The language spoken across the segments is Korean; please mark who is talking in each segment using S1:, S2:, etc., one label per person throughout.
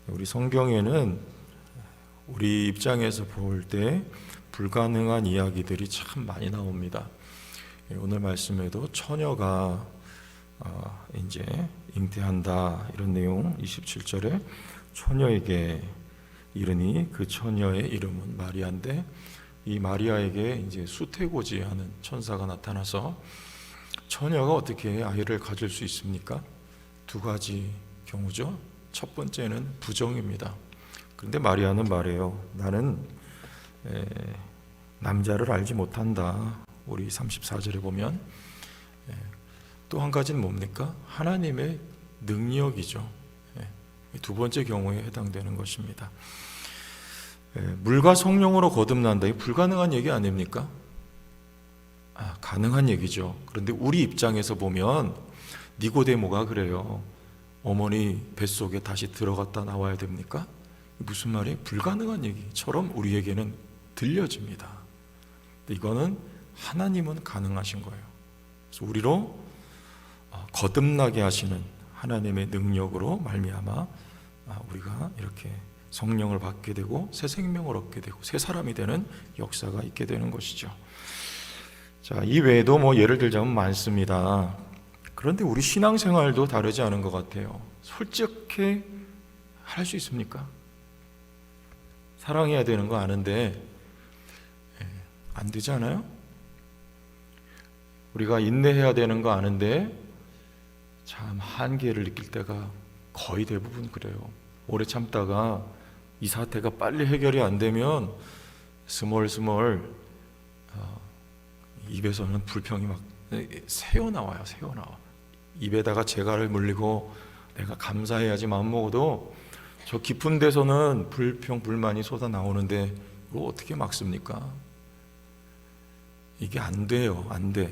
S1: 우리 성경에는 우리 입장에서 볼 때 불가능한 이야기들이 참 많이 나옵니다. 오늘 말씀에도 처녀가 이제 잉태한다 이런 내용 27절에 처녀에게 이르니 그 처녀의 이름은 마리아인데, 이 마리아에게 이제 수태고지하는 천사가 나타나서 처녀가 어떻게 아이를 가질 수 있습니까? 두 가지 경우죠. 첫 번째는 부정입니다. 그런데 마리아는 말해요. 나는 남자를 알지 못한다. 우리 34절에 보면 또 한 가지는 뭡니까? 하나님의 능력이죠. 두 번째 경우에 해당되는 것입니다. 물과 성령으로 거듭난다. 이 불가능한 얘기 아닙니까? 가능한 얘기죠. 그런데 우리 입장에서 보면 니고데모가 그래요. 어머니 뱃속에 다시 들어갔다 나와야 됩니까? 무슨 말이? 불가능한 얘기처럼 우리에게는 들려집니다. 이거는 하나님은 가능하신 거예요. 그래서 우리로 거듭나게 하시는 하나님의 능력으로 말미암아 우리가 이렇게 성령을 받게 되고 새 생명을 얻게 되고 새 사람이 되는 역사가 있게 되는 것이죠. 자, 이 외에도 예를 들자면 많습니다. 그런데 우리 신앙생활도 다르지 않은 것 같아요. 솔직히 할 수 있습니까? 사랑해야 되는 거 아는데 안 되지 않아요? 우리가 인내해야 되는 거 아는데 참 한계를 느낄 때가 거의 대부분 그래요. 오래 참다가 이 사태가 빨리 해결이 안 되면 스멀스멀 입에서는 불평이 막 새어나와요. 새어나와. 입에다가 재갈을 물리고 내가 감사해야지 마음먹어도 저 깊은 데서는 불평, 불만이 쏟아나오는데 그거 어떻게 막습니까? 이게 안 돼요. 안 돼.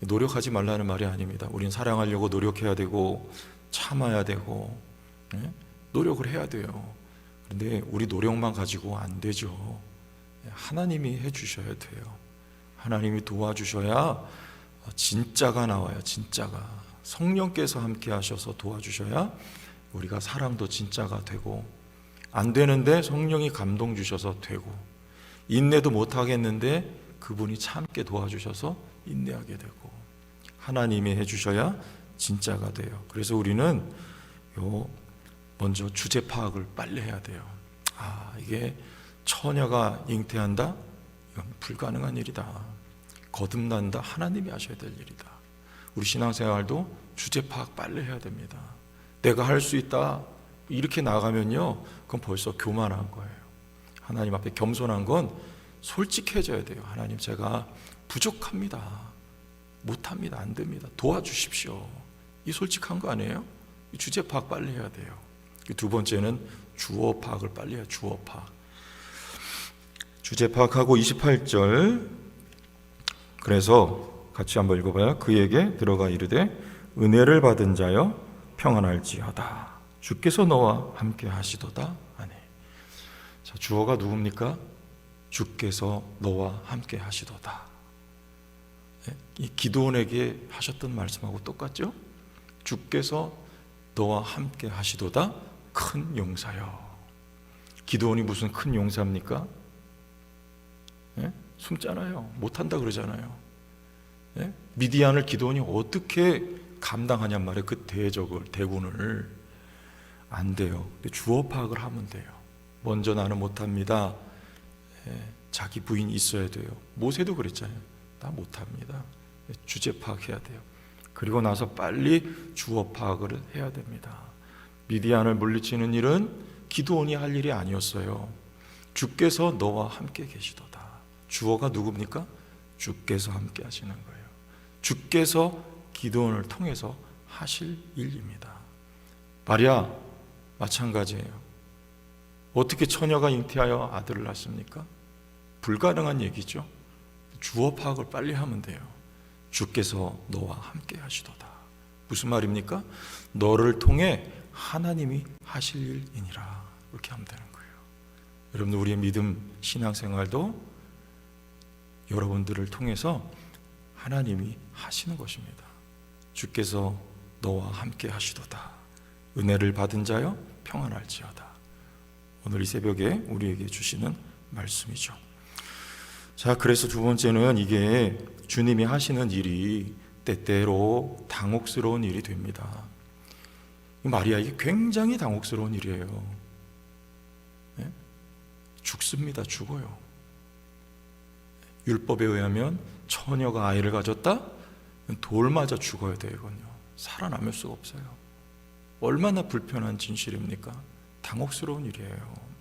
S1: 노력하지 말라는 말이 아닙니다. 우린 사랑하려고 노력해야 되고 참아야 되고 노력을 해야 돼요. 그런데 우리 노력만 가지고 안 되죠. 하나님이 해주셔야 돼요. 하나님이 도와주셔야 진짜가 나와요. 진짜가. 성령께서 함께 하셔서 도와주셔야 우리가 사랑도 진짜가 되고, 안 되는데 성령이 감동 주셔서 되고, 인내도 못 하겠는데 그분이 참게 도와주셔서 인내하게 되고, 하나님이 해주셔야 진짜가 돼요. 그래서 우리는 먼저 주제 파악을 빨리 해야 돼요. 이게 처녀가 잉태한다? 이건 불가능한 일이다. 거듭난다? 하나님이 하셔야 될 일이다. 우리 신앙생활도 주제 파악 빨리 해야 됩니다. 내가 할 수 있다 이렇게 나가면요, 그건 벌써 교만한 거예요. 하나님 앞에 겸손한 건 솔직해져야 돼요. 하나님, 제가 부족합니다. 못합니다. 안 됩니다. 도와주십시오. 이 솔직한 거 아니에요? 이 주제 파악 빨리 해야 돼요. 두 번째는 주어 파악을 빨리 해요. 주어 파악. 주제 파악하고 28절, 그래서 같이 한번 읽어봐요. 그에게 들어가 이르되 은혜를 받은 자여 평안할지어다. 주께서 너와 함께 하시도다. 아니. 자, 주어가 누굽니까? 주께서 너와 함께 하시도다. 이 기드온에게 하셨던 말씀하고 똑같죠? 주께서 너와 함께 하시도다. 큰 용사여. 기드온이 무슨 큰 용사입니까? 숨잖아요. 못한다 그러잖아요. 미디안을 기드온이 어떻게 감당하냔 말이에요. 그 대군을. 안 돼요. 근데 주어 파악을 하면 돼요. 먼저 나는 못합니다. 자기 부인이 있어야 돼요. 모세도 그랬잖아요. 나 못합니다. 주제 파악해야 돼요. 그리고 나서 빨리 주어 파악을 해야 됩니다. 미디안을 물리치는 일은 기드온이 할 일이 아니었어요. 주께서 너와 함께 계시도다. 주어가 누굽니까? 주께서 함께 하시는 거예요. 주께서 기드온을 통해서 하실 일입니다. 마리아 마찬가지예요. 어떻게 처녀가 잉태하여 아들을 낳습니까? 불가능한 얘기죠. 주어 파악을 빨리 하면 돼요. 주께서 너와 함께 하시도다. 무슨 말입니까? 너를 통해 하나님이 하실 일이니라. 이렇게 하면 되는 거예요. 여러분, 우리의 믿음 신앙생활도 여러분들을 통해서 하나님이 하시는 것입니다. 주께서 너와 함께 하시도다. 은혜를 받은 자여 평안할지어다. 오늘 이 새벽에 우리에게 주시는 말씀이죠. 자, 그래서 두 번째는 이게 주님이 하시는 일이 때때로 당혹스러운 일이 됩니다. 마리아에게 굉장히 당혹스러운 일이에요. 네? 죽습니다. 죽어요. 율법에 의하면 처녀가 아이를 가졌다? 돌 맞아 죽어야 되거든요. 살아남을 수가 없어요. 얼마나 불편한 진실입니까? 당혹스러운 일이에요.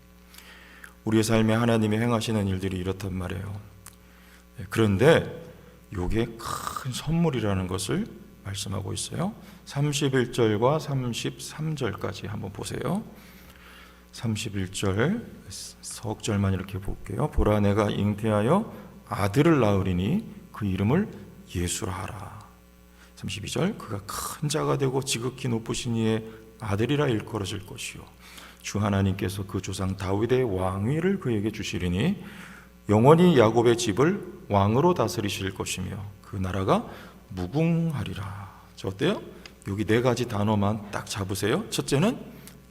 S1: 우리의 삶에 하나님이 행하시는 일들이 이렇단 말이에요. 그런데 이게 큰 선물이라는 것을 말씀하고 있어요. 31절과 33절까지 한번 보세요. 31절 석절만 이렇게 볼게요. 보라, 내가 잉태하여 아들을 낳으리니 그 이름을 예수라 하라. 32절, 그가 큰 자가 되고 지극히 높으신 이의 아들이라 일컬어질 것이요 주 하나님께서 그 조상 다윗의 왕위를 그에게 주시리니 영원히 야곱의 집을 왕으로 다스리실 것이며 그 나라가 무궁하리라. 저 어때요? 여기 네 가지 단어만 딱 잡으세요. 첫째는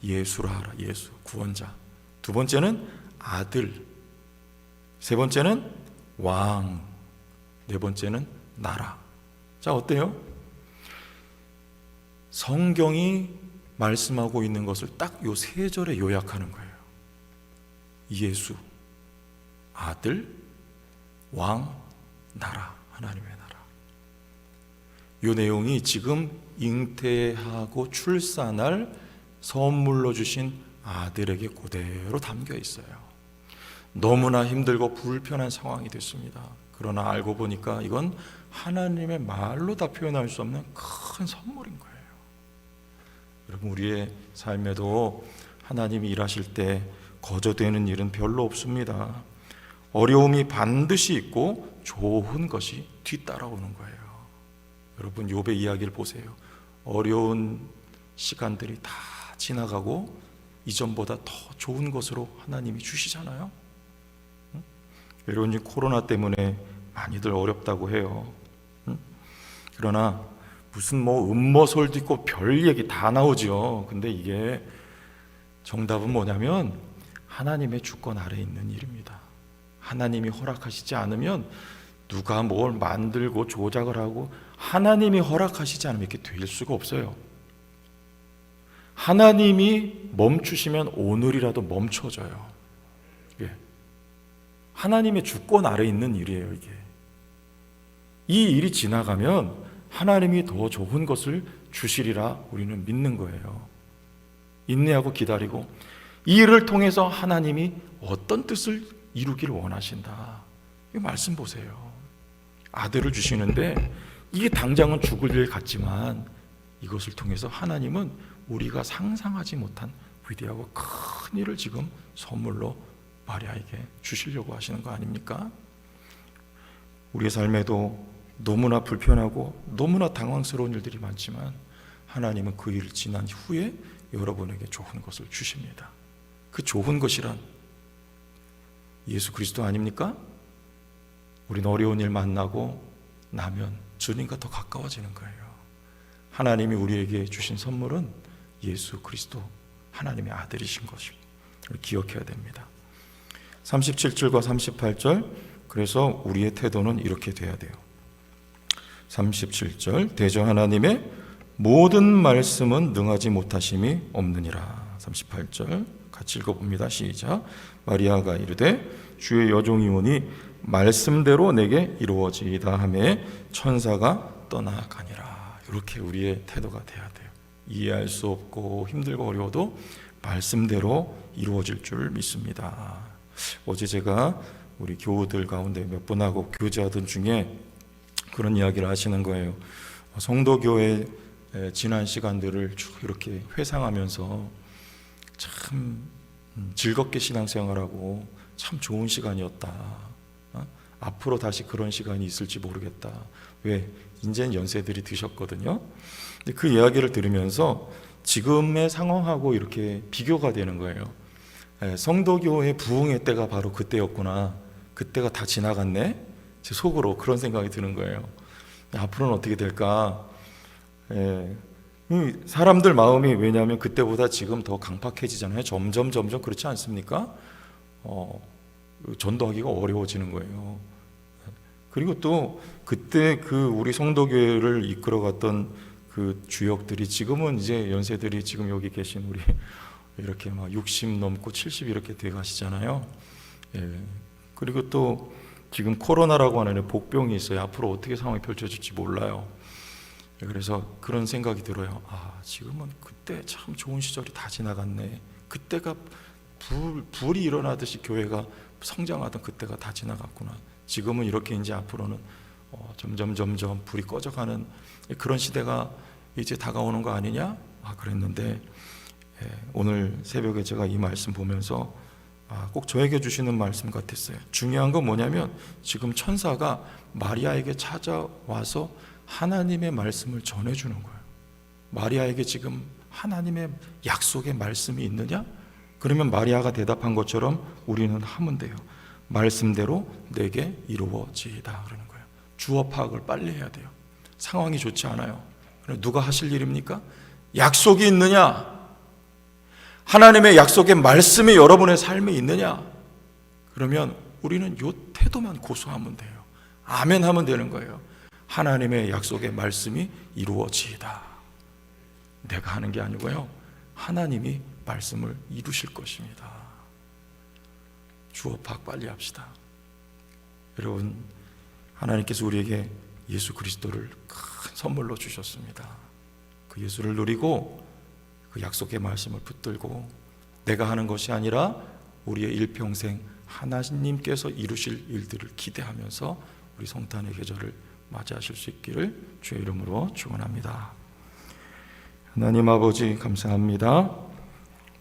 S1: 예수라 하라. 예수, 구원자. 두 번째는 아들. 세 번째는 왕. 네 번째는 나라. 자, 어때요? 성경이 말씀하고 있는 것을 딱 요 세 절에 요약하는 거예요. 예수, 아들, 왕, 나라. 하나님의 나라. 이 내용이 지금 잉태하고 출산할 선물로 주신 아들에게 그대로 담겨 있어요. 너무나 힘들고 불편한 상황이 됐습니다. 그러나 알고 보니까 이건 하나님의 말로 다 표현할 수 없는 큰 선물인 거예요. 여러분, 우리의 삶에도 하나님이 일하실 때 거저되는 일은 별로 없습니다. 어려움이 반드시 있고 좋은 것이 뒤따라오는 거예요. 여러분, 욥의 이야기를 보세요. 어려운 시간들이 다 지나가고 이전보다 더 좋은 것으로 하나님이 주시잖아요. 여러분, 코로나 때문에 많이들 어렵다고 해요. 그러나 무슨 음모설도 있고 별 얘기 다 나오죠. 근데 이게 정답은 뭐냐면 하나님의 주권 아래에 있는 일입니다. 하나님이 허락하시지 않으면 누가 뭘 만들고 조작을 하고, 하나님이 허락하시지 않으면 이렇게 될 수가 없어요. 하나님이 멈추시면 오늘이라도 멈춰져요. 예. 하나님의 주권 아래에 있는 일이에요. 이게 이 일이 지나가면 하나님이 더 좋은 것을 주시리라 우리는 믿는 거예요. 인내하고 기다리고 이 일을 통해서 하나님이 어떤 뜻을 이루기를 원하신다. 이 말씀 보세요. 아들을 주시는데 이게 당장은 죽을 일 같지만 이것을 통해서 하나님은 우리가 상상하지 못한 위대하고 큰 일을 지금 선물로 마리아에게 주시려고 하시는 거 아닙니까? 우리의 삶에도 너무나 불편하고 너무나 당황스러운 일들이 많지만 하나님은 그 일을 지난 후에 여러분에게 좋은 것을 주십니다. 그 좋은 것이란 예수 그리스도 아닙니까? 우리는 어려운 일 만나고 나면 주님과 더 가까워지는 거예요. 하나님이 우리에게 주신 선물은 예수 그리스도 하나님의 아들이신 것을 기억해야 됩니다. 37절과 38절, 그래서 우리의 태도는 이렇게 돼야 돼요. 37절, 대저 하나님의 모든 말씀은 능하지 못하심이 없느니라. 38절 같이 읽어봅니다. 시작. 마리아가 이르되 주의 여종이 오니 말씀대로 내게 이루어지이다 하매 천사가 떠나가니라. 이렇게 우리의 태도가 돼야 돼요. 이해할 수 없고 힘들고 어려워도 말씀대로 이루어질 줄 믿습니다. 어제 제가 우리 교우들 가운데 몇 분하고 교제하던 중에 그런 이야기를 하시는 거예요. 성도교회 지난 시간들을 쭉 이렇게 회상하면서 참 즐겁게 신앙생활하고 참 좋은 시간이었다. 앞으로 다시 그런 시간이 있을지 모르겠다. 왜? 이제는 연세들이 드셨거든요. 근데 그 이야기를 들으면서 지금의 상황하고 이렇게 비교가 되는 거예요. 성도교회 부흥의 때가 바로 그때였구나. 그때가 다 지나갔네. 제 속으로 그런 생각이 드는 거예요. 앞으로는 어떻게 될까? 사람들 마음이 왜냐하면 그때보다 지금 더 강팍해지잖아요. 점점 그렇지 않습니까? 전도하기가 어려워지는 거예요. 그리고 또 그때 그 우리 성도교회를 이끌어갔던 그 주역들이 지금은 이제 연세들이 지금 여기 계신 우리 이렇게 막 60 넘고 70 이렇게 돼 가시잖아요. 예. 그리고 또 지금 코로나라고 하는 복병이 있어요. 앞으로 어떻게 상황이 펼쳐질지 몰라요. 그래서 그런 생각이 들어요. 지금은 그때 참 좋은 시절이 다 지나갔네. 그때가 불이 일어나듯이 교회가 성장하던 그때가 다 지나갔구나. 지금은 이렇게 이제 앞으로는 점점 불이 꺼져가는 그런 시대가 이제 다가오는 거 아니냐? 그랬는데 오늘 새벽에 제가 이 말씀 보면서 꼭 저에게 주시는 말씀 같았어요. 중요한 건 뭐냐면 지금 천사가 마리아에게 찾아와서 하나님의 말씀을 전해주는 거예요. 마리아에게 지금 하나님의 약속의 말씀이 있느냐? 그러면 마리아가 대답한 것처럼 우리는 하면 돼요. 말씀대로 내게 이루어지이다 그러는 거예요. 주어 파악을 빨리 해야 돼요. 상황이 좋지 않아요. 누가 하실 일입니까? 약속이 있느냐? 하나님의 약속의 말씀이 여러분의 삶에 있느냐? 그러면 우리는 요 태도만 고수하면 돼요. 아멘 하면 되는 거예요. 하나님의 약속의 말씀이 이루어지이다. 내가 하는 게 아니고요. 하나님이 말씀을 이루실 것입니다. 주어 파악 빨리 합시다. 여러분, 하나님께서 우리에게 예수 그리스도를 큰 선물로 주셨습니다. 그 예수를 누리고 그 약속의 말씀을 붙들고 내가 하는 것이 아니라 우리의 일평생 하나님께서 이루실 일들을 기대하면서 우리 성탄의 계절을 맞이하실 수 있기를 주의 이름으로 축원합니다. 하나님 아버지 감사합니다.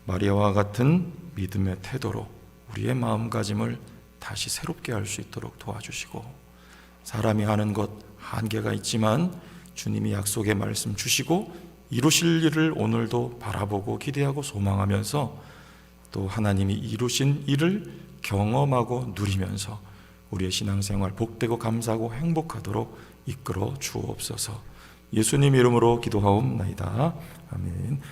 S1: 마리아와 같은 믿음의 태도로 우리의 마음가짐을 다시 새롭게 할 수 있도록 도와주시고, 사람이 하는 것 한계가 있지만 주님이 약속의 말씀 주시고 이루실 일을 오늘도 바라보고 기대하고 소망하면서 또 하나님이 이루신 일을 경험하고 누리면서 우리의 신앙생활 복되고 감사하고 행복하도록 이끌어 주옵소서. 예수님 이름으로 기도하옵나이다. 아멘.